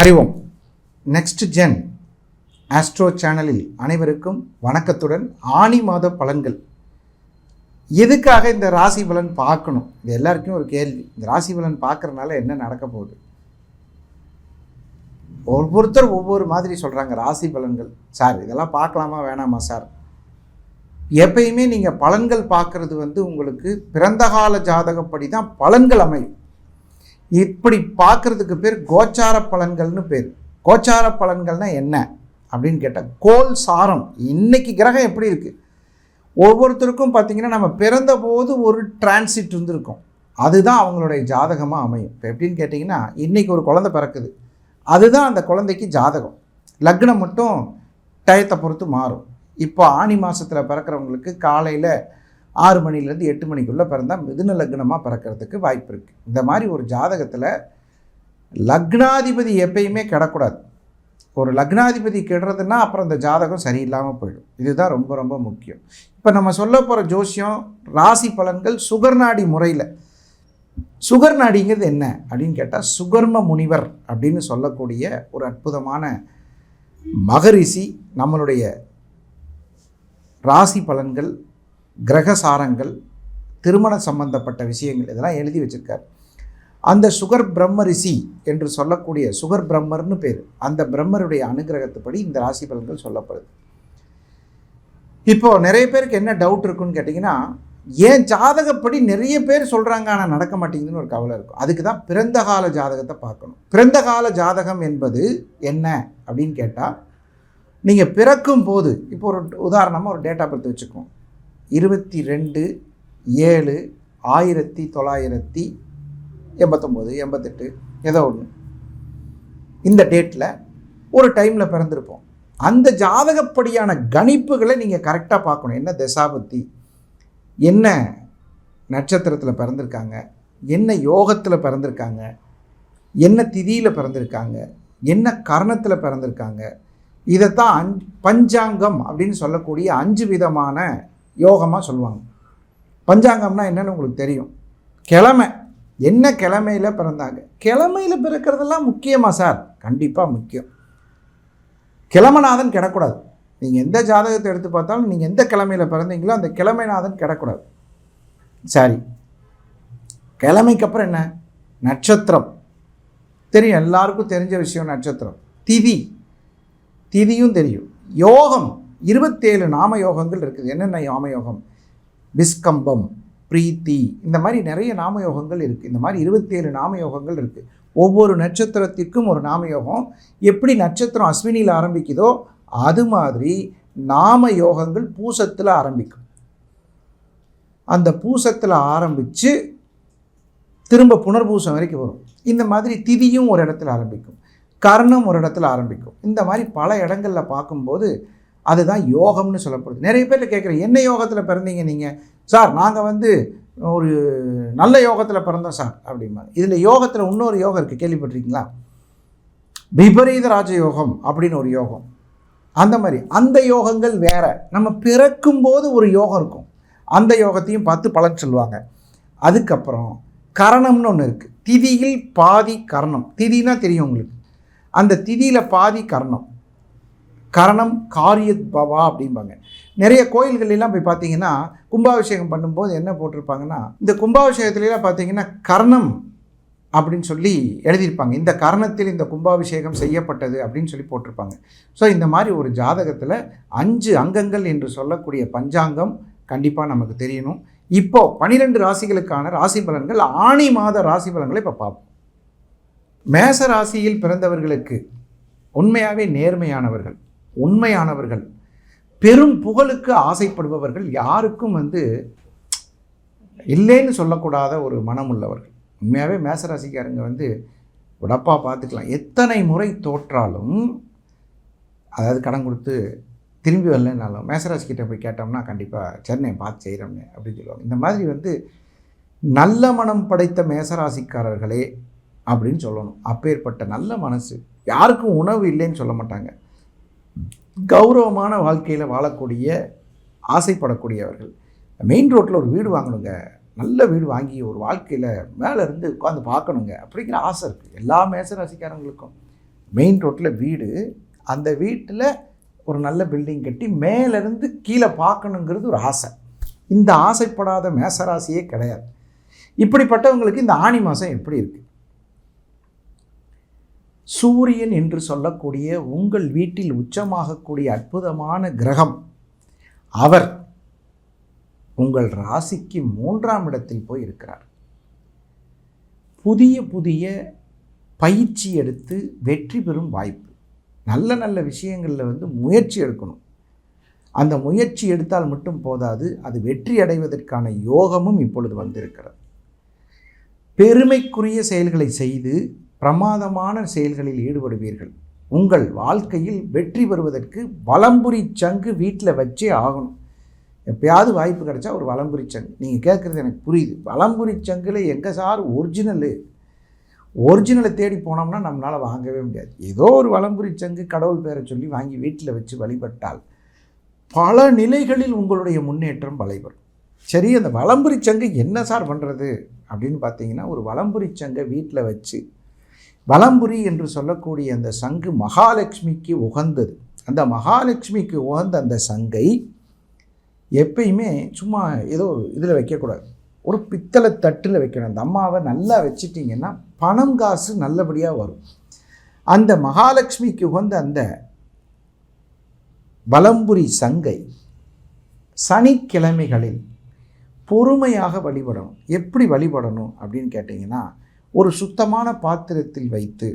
ஹரிவோம். Next gen astro சேனலில் அனைவருக்கும் வணக்கத்துடன். ஆனி மாத பலன்கள். எதுக்காக இந்த ராசி பலன் பார்க்கணும்? இது எல்லாருக்கும் ஒரு கேள்வி. இந்த ராசி பலன் பார்க்கறதுனால என்ன நடக்க போகுது? ஒவ்வொருத்தர் ஒவ்வொரு மாதிரி சொல்கிறாங்க ராசி பலன்கள். சார் இதெல்லாம் பார்க்கலாமா வேணாமா சார்? எப்பயுமே நீங்கள் பலன்கள் பார்க்குறது உங்களுக்கு பிறந்த கால ஜாதகப்படி தான் பலன்கள் அமையும். இப்படி பார்க்குறதுக்கு பேர் கோச்சார பலன்கள்னு பேர். கோச்சார பலன்கள்னால் என்ன அப்படின்னு கேட்டால், கோல் சாரம். இன்றைக்கி கிரகம் எப்படி இருக்குது, ஒவ்வொருத்தருக்கும் பார்த்திங்கன்னா நம்ம பிறந்தபோது ஒரு டிரான்சிட் இருந்திருக்கும், அதுதான் அவங்களுடைய ஜாதகமாக அமையும். இப்போ எப்படின்னு கேட்டிங்கன்னா, இன்றைக்கி ஒரு குழந்தை பிறக்குது, அதுதான் அந்த குழந்தைக்கு ஜாதகம். லக்னம் மட்டும் டயத்தை பொறுத்து மாறும். இப்போ ஆனி மாதத்தில் பிறக்கிறவங்களுக்கு காலையில் 6 மணிலேருந்து 8 மணிக்குள்ளே பிறந்தால் மிதுன லக்னமாக பிறக்கிறதுக்கு வாய்ப்பு இருக்குது. இந்த மாதிரி ஒரு ஜாதகத்தில் லக்னாதிபதி எப்பயுமே கெடக்கூடாது. ஒரு லக்னாதிபதி கெடுறதுன்னா அப்புறம் அந்த ஜாதகம் சரியில்லாமல் போயிடும். இதுதான் ரொம்ப ரொம்ப முக்கியம். இப்போ நம்ம சொல்ல போகிற ஜோசியம் ராசி பலன்கள் சுகர்நாடி முறையில். சுகர்நாடிங்கிறது என்ன அப்படின்னு கேட்டால், சுகர்ம முனிவர் அப்படின்னு சொல்லக்கூடிய ஒரு அற்புதமான மகரிஷி நம்மளுடைய ராசி பலன்கள், கிரகசாரங்கள், திருமண சம்பந்தப்பட்ட விஷயங்கள் இதெல்லாம் எழுதி வச்சுருக்கார். அந்த சுகர் பிரம்ம ரிஷி என்று சொல்லக்கூடிய சுகர் பிரம்மர்னு பேர். அந்த பிரம்மருடைய அனுகிரகத்துப்படி இந்த ராசி பலன்கள் சொல்லப்படுது. இப்போது நிறைய பேருக்கு என்ன டவுட் இருக்குன்னு கேட்டிங்கன்னா, ஏன் ஜாதகப்படி நிறைய பேர் சொல்கிறாங்க ஆனால் நடக்க மாட்டேங்குதுன்னு ஒரு கவலை இருக்கும். அதுக்கு தான் பிறந்த கால ஜாதகத்தை பார்க்கணும். பிறந்த கால ஜாதகம் என்பது என்ன அப்படின்னு கேட்டால், நீங்கள் பிறக்கும் போது, இப்போ ஒரு உதாரணமாக ஒரு டேட் ஆஃப் பர்த் வச்சுக்கோம், 22/7/1989 88 ஏதோ ஒன்று, இந்த டேட்டில் ஒரு டைமில் பிறந்திருப்போம். அந்த ஜாதகப்படியான கணிப்புகளை நீங்கள் கரெக்டாக பார்க்கணும். என்ன தசாபத்தி, என்ன நட்சத்திரத்தில் பிறந்திருக்காங்க, என்ன யோகத்தில் பிறந்திருக்காங்க, என்ன திதியில் பிறந்திருக்காங்க, என்ன கரணத்தில் பிறந்திருக்காங்க. இதைத்தான் பஞ்சாங்கம் அப்படின்னு சொல்லக்கூடிய 5 விதமான யோகமாக சொல்லுவாங்க. பஞ்சாங்கம்னா என்னென்னு உங்களுக்கு தெரியும். கிழமை, என்ன கிழமையில் பிறந்தாங்க. கிழமையில் பிறக்கிறதெல்லாம் முக்கியமாக சார்? கண்டிப்பாக முக்கியம். கிழமநாதன் கிடக்கூடாது. நீங்கள் எந்த ஜாதகத்தை எடுத்து பார்த்தாலும் நீங்கள் எந்த கிழமையில் பிறந்தீங்களோ அந்த கிழமைநாதன் கிடக்கூடாது. சரி, கிழமைக்கு அப்புறம் என்ன? நட்சத்திரம் தெரியும், எல்லாருக்கும் தெரிஞ்ச விஷயம் நட்சத்திரம். திதியும் தெரியும். யோகம் 27 நாம யோகங்கள் இருக்குது. என்னென்ன நாம யோகம்? விஸ்கம்பம், பிரீத்தி, இந்த மாதிரி நிறைய நாம யோகங்கள் இருக்குது. இந்த மாதிரி 27 நாம யோகங்கள் இருக்குது. ஒவ்வொரு நட்சத்திரத்திற்கும் ஒரு நாம யோகம். எப்படி நட்சத்திரம் அஸ்வினியில் ஆரம்பிக்குதோ அது மாதிரி நாம யோகங்கள் பூசத்தில் ஆரம்பிக்கும். அந்த பூசத்தில் ஆரம்பித்து திரும்ப புனர்பூசம் வரைக்கும் வரும். இந்த மாதிரி திதியும் ஒரு இடத்துல ஆரம்பிக்கும், கர்ணம் ஒரு இடத்துல ஆரம்பிக்கும். இந்த மாதிரி பல இடங்களில் பார்க்கும்போது அதுதான் யோகம்னு சொல்லப்படுது. நிறைய பேர் கேட்குறேன், என்ன யோகத்தில் பிறந்தீங்க நீங்கள்? சார் நாங்கள் ஒரு நல்ல யோகத்தில் பிறந்தோம் சார் அப்படிம்பாங்க. இதில் யோகத்தில் இன்னொரு யோகம் இருக்குது, கேள்விப்பட்டிருக்கீங்களா? விபரீத ராஜயோகம் அப்படின்னு ஒரு யோகம். அந்த மாதிரி அந்த யோகங்கள் வேறு. நம்ம பிறக்கும்போது ஒரு யோகம் இருக்கும், அந்த யோகத்தையும் பார்த்து பலன் சொல்லுவாங்க. அதுக்கப்புறம் கரணம்னு ஒன்று இருக்குது. திதியில் பாதி கரணம். திதினா தெரியும் உங்களுக்கு. அந்த திதியில் பாதி கரணம். கரணம் காரியத் பவா அப்படிம்பாங்க. நிறைய கோயில்களெல்லாம் போய் பார்த்தீங்கன்னா கும்பாபிஷேகம் பண்ணும்போது என்ன போட்டிருப்பாங்கன்னா, இந்த கும்பாபிஷேகத்துலாம் பார்த்தீங்கன்னா கர்ணம் அப்படின்னு சொல்லி எழுதியிருப்பாங்க. இந்த கர்ணத்தில் இந்த கும்பாபிஷேகம் செய்யப்பட்டது அப்படின்னு சொல்லி போட்டிருப்பாங்க. ஸோ இந்த மாதிரி ஒரு ஜாதகத்தில் 5 அங்கங்கள் என்று சொல்லக்கூடிய பஞ்சாங்கம் கண்டிப்பாக நமக்கு தெரியணும். இப்போது 12 ராசிகளுக்கான ராசி பலன்கள், ஆனி மாத ராசி பலன்களை இப்போ பார்ப்போம். மேச ராசியில் பிறந்தவர்களுக்கு உண்மையாகவே நேர்மையானவர்கள், உண்மையானவர்கள், பெரும் புகழுக்கு ஆசைப்படுபவர்கள், யாருக்கும் இல்லைன்னு சொல்லக்கூடாத ஒரு மனம் உள்ளவர்கள். உண்மையாகவே மேசராசிக்காரங்க உடப்பாக பார்த்துக்கலாம். எத்தனை முறை தோற்றாலும், அதாவது கடன் கொடுத்து திரும்பி வரலனாலும் மேசராசிக்கிட்ட போய் கேட்டோம்னா கண்டிப்பாக சென்னை பார்த்து செய்கிறோம்னு அப்படின்னு சொல்லுவாங்க. இந்த மாதிரி நல்ல மனம் படைத்த மேசராசிக்காரர்களே அப்படின்னு சொல்லணும். அப்பேற்பட்ட நல்ல மனசு, யாருக்கும் உணவு இல்லைன்னு சொல்ல மாட்டாங்க, கௌரவமான வாழ்க்கையில் வாழக்கூடிய ஆசைப்படக்கூடியவர்கள். மெயின் ரோட்டில் ஒரு வீடு வாங்கணுங்க, நல்ல வீடு வாங்கி ஒரு வாழ்க்கையில் மேலே இருந்து உட்காந்து பார்க்கணுங்க அப்படிங்கிற ஆசை இருக்குது எல்லா மேசராசிக்காரங்களுக்கும். மெயின் ரோட்டில் வீடு, அந்த வீட்டில் ஒரு நல்ல பில்டிங் கட்டி மேலேருந்து கீழே பார்க்கணுங்கிறது ஒரு ஆசை. இந்த ஆசைப்படாத மேசராசியே கிடையாது. இப்படிப்பட்டவங்களுக்கு இந்த ஆனி மாதம் எப்படி இருக்குது? சூரியன் என்று சொல்லக்கூடிய உங்கள் வீட்டில் உச்சமாகக்கூடிய அற்புதமான கிரகம், அவர் உங்கள் ராசிக்கு 3ஆம் இடத்தில் போய் இருக்கிறார். புதிய புதிய பயிற்சி எடுத்து வெற்றி பெறும் வாய்ப்பு. நல்ல நல்ல விஷயங்களில் முயற்சி எடுக்கணும். அந்த முயற்சி எடுத்தால் மட்டும் போதாது, அது வெற்றி அடைவதற்கான யோகமும் இப்பொழுது வந்திருக்கிறது. பெருமைக்குரிய செயல்களை செய்து பிரமாதமான செயல்களில் ஈடுபடுவீர்கள். உங்கள் வாழ்க்கையில் வெற்றி பெறுவதற்கு வலம்புரி சங்கு வீட்டில் வச்சே ஆகணும். எப்பயாவது வாய்ப்பு கிடைச்சா ஒரு வலம்புரி சங்கு. நீங்கள் கேட்குறது எனக்கு புரியுது. வலம்புரி சங்கில் எங்கே சார் ஒரிஜினலை தேடி போனோம்னா நம்மளால் வாங்கவே முடியாது. ஏதோ ஒரு வலம்புரி சங்கு கடவுள் பேரை சொல்லி வாங்கி வீட்டில் வச்சு வழிபட்டால் பல நிலைகளில் உங்களுடைய முன்னேற்றம் வளைவரும். சரி, அந்த வலம்புரி சங்கு என்ன சார் பண்ணுறது அப்படின்னு பார்த்தீங்கன்னா, ஒரு வலம்புரி சங்கை வீட்டில் வச்சு, வலம்புரி என்று சொல்லக்கூடிய அந்த சங்கு மகாலட்சுமிக்கு உகந்தது. அந்த மகாலட்சுமிக்கு உகந்த அந்த சங்கை எப்பயுமே சும்மா ஏதோ இதில் வைக்கக்கூடாது, ஒரு பித்தளை தட்டில் வைக்கணும். அந்த அம்மாவை நல்லா வச்சிட்டிங்கன்னா பணம் காசு நல்லபடியாக வரும். அந்த மகாலட்சுமிக்கு உகந்த அந்த வலம்புரி சங்கை சனிக்கிழமைகளில் பொறுமையாக வழிபடணும். எப்படி வழிபடணும் அப்படின்னு கேட்டிங்கன்னா, ஒரு சுத்தமான பாத்திரத்தில் வைத்து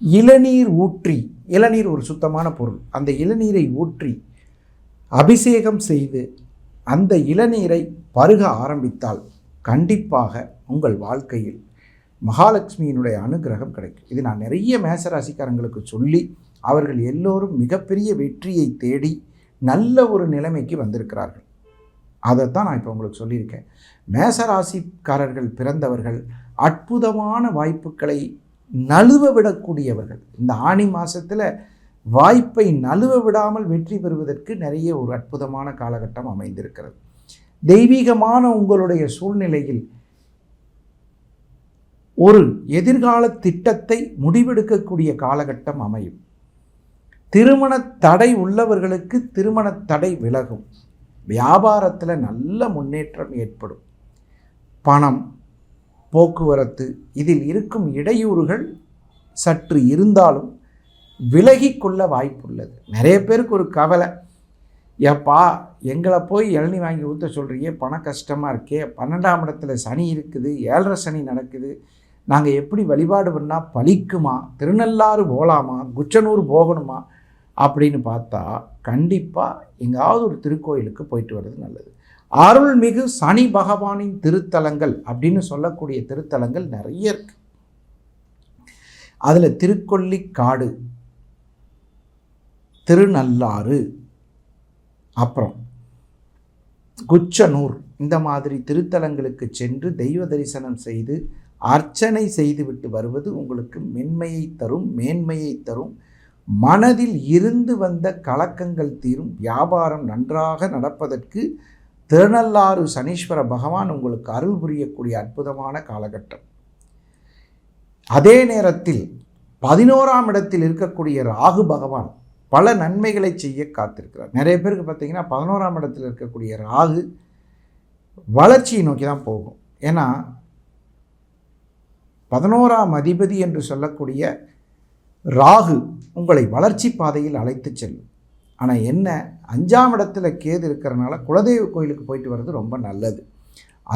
இளநீர் ஊற்றி, இளநீர் ஒரு சுத்தமான பொருள், அந்த இளநீரை ஊற்றி அபிஷேகம் செய்து அந்த இளநீரை பருக ஆரம்பித்தால் கண்டிப்பாக உங்கள் வாழ்க்கையில் மகாலட்சுமியினுடைய அனுகிரகம் கிடைக்கும். இது நான் நிறைய மேசராசிக்காரங்களுக்கு சொல்லி அவர்கள் எல்லோரும் மிகப்பெரிய வெற்றியை தேடி நல்ல ஒரு நிலைமைக்கு வந்திருக்கிறார்கள். அதைத்தான் நான் இப்போ உங்களுக்கு சொல்லியிருக்கேன். மேசராசிக்காரர்கள் பிறந்தவர்கள் அற்புதமான வாய்ப்புகளை நழுவ விடக்கூடியவர்கள். இந்த ஆனி மாதத்தில் வாய்ப்பை நழுவ விடாமல் வெற்றி பெறுவதற்கு நிறைய ஒரு அற்புதமான காலகட்டம் அமைந்திருக்கிறது. தெய்வீகமான உங்களுடைய சூழ்நிலையில் ஒரு எதிர்கால திட்டத்தை முடிவெடுக்கக்கூடிய காலகட்டம் அமையும். திருமண தடை உள்ளவர்களுக்கு திருமண தடை விலகும். வியாபாரத்தில் நல்ல முன்னேற்றம் ஏற்படும். பணம், போக்குவரத்து, இதில் இருக்கும் இடையூறுகள் சற்று இருந்தாலும் விலகி கொள்ள வாய்ப்புள்ளது. நிறைய பேருக்கு ஒரு கவலை, ஏப்பா எங்களை போய் இளநீ வாங்கி ஊற்ற சொல்கிறீங்க, பண கஷ்டமாக இருக்கே, 12ஆம் இடத்துல சனி இருக்குது, 7.5 சனி நடக்குது, நாங்கள் எப்படி வழிபாடு பண்ணால் பலிக்குமா, திருநள்ளாறு போகலாமா, குச்சனூர் போகணுமா அப்படின்னு பார்த்தா கண்டிப்பாக எங்காவது ஒரு திருக்கோயிலுக்கு போயிட்டு வர்றது நல்லது. அருள்மிகு சனி பகவானின் திருத்தலங்கள் அப்படின்னு சொல்லக்கூடிய திருத்தலங்கள் நிறைய இருக்கு. அதில் திருக்கொள்ளிக்காடு, திருநள்ளாறு, அப்புறம் குச்சனூர், இந்த மாதிரி திருத்தலங்களுக்கு சென்று தெய்வ தரிசனம் செய்து அர்ச்சனை செய்துவிட்டு வருவது உங்களுக்கு மென்மையை தரும், மேன்மையை தரும். மனதில் இருந்து வந்த கலக்கங்கள் தீரும். வியாபாரம் நன்றாக நடப்பதற்கு திருநள்ளாறு சனீஸ்வர பகவான் உங்களுக்கு அருள் புரியக்கூடிய அற்புதமான காலகட்டம். அதே நேரத்தில் 11ஆம் இடத்தில் இருக்கக்கூடிய ராகு பகவான் பல நன்மைகளை செய்ய காத்திருக்கிறார். நிறைய பேருக்கு பார்த்தீங்கன்னா 11ஆம் இடத்தில் இருக்கக்கூடிய ராகு வளர்ச்சியை நோக்கி தான் போகும். ஏன்னா 11ஆம் அதிபதி என்று சொல்லக்கூடிய ராகு உங்களை வளர்ச்சி பாதையில் அழைத்து செல்லும். ஆனால் என்ன, 5ஆம் இடத்துல கேது இருக்கிறனால குலதெய்வ கோயிலுக்கு போயிட்டு வர்றது ரொம்ப நல்லது.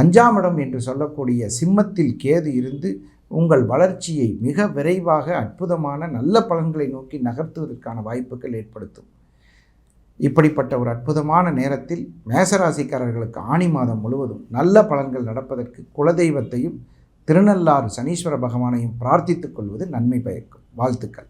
5ஆம் இடம் என்று சொல்லக்கூடிய சிம்மத்தில் கேது இருந்து உங்கள் வளர்ச்சியை மிக விரைவாக அற்புதமான நல்ல பலன்களை நோக்கி நகர்த்துவதற்கான வாய்ப்புகள் ஏற்படுத்தும். இப்படிப்பட்ட ஒரு அற்புதமான நேரத்தில் மேசராசிக்காரர்களுக்கு ஆனி மாதம் முழுவதும் நல்ல பலன்கள் நடப்பதற்கு குலதெய்வத்தையும் திருநள்ளாறு சனீஸ்வர பகவானையும் பிரார்த்தித்துக் கொள்வது நன்மை பயக்கும். வாழ்த்துக்கள்.